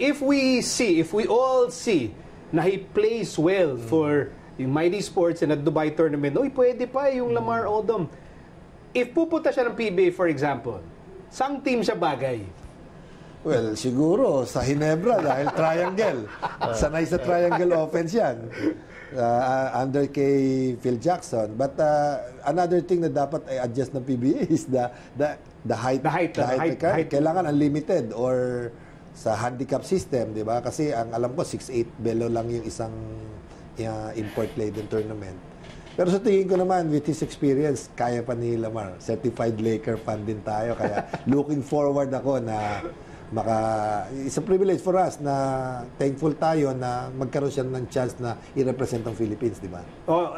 if we all see na he plays well for yung Mighty Sports and at Dubai tournament, pwede pa yung Lamar Odom. If pupunta siya ng PBA, for example, saang team siya bagay? Well, siguro sa Ginebra dahil triangle. Sanay sa triangle offense yan. Under kay Phil Jackson. But another thing na dapat ay adjust ng PBA is the height. The height. Kailangan unlimited or sa handicap system, di ba? Kasi ang alam ko 6'8" below lang yung isang import laden tournament. Pero sa tingin ko naman, with his experience, kaya pa ni Lamar. Certified Laker fan din tayo. Kaya looking forward ako na it's a privilege for us na thankful tayo na magkaroon siya ng chance na i-represent ang Philippines, di ba?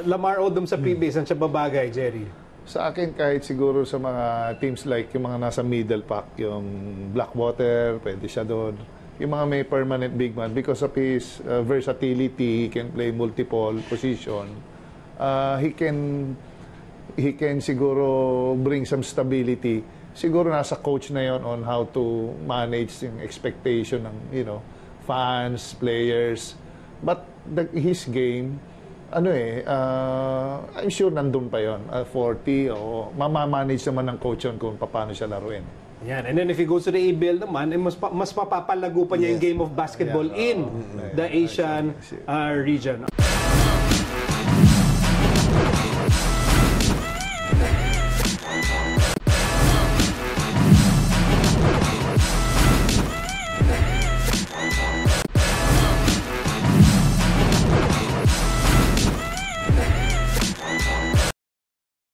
Lamar Odom sa PBA, saan siya babagay, Jerry? Sa akin, kahit siguro sa mga teams like yung mga nasa middle pack, yung Blackwater, pwede siya doon. Yung mga may permanent big man, because of his versatility, he can play multiple position. He can siguro bring some stability. Siguro nasa coach na yon on how to manage yung expectation ng, fans, players. But his game, I'm sure nandun pa yon 40 o mamamanage naman ng coach yun kung paano siya laruin. Yan. And then if he goes to the ABL naman, mas mapapalago pa niya yung game of basketball in the Asian region.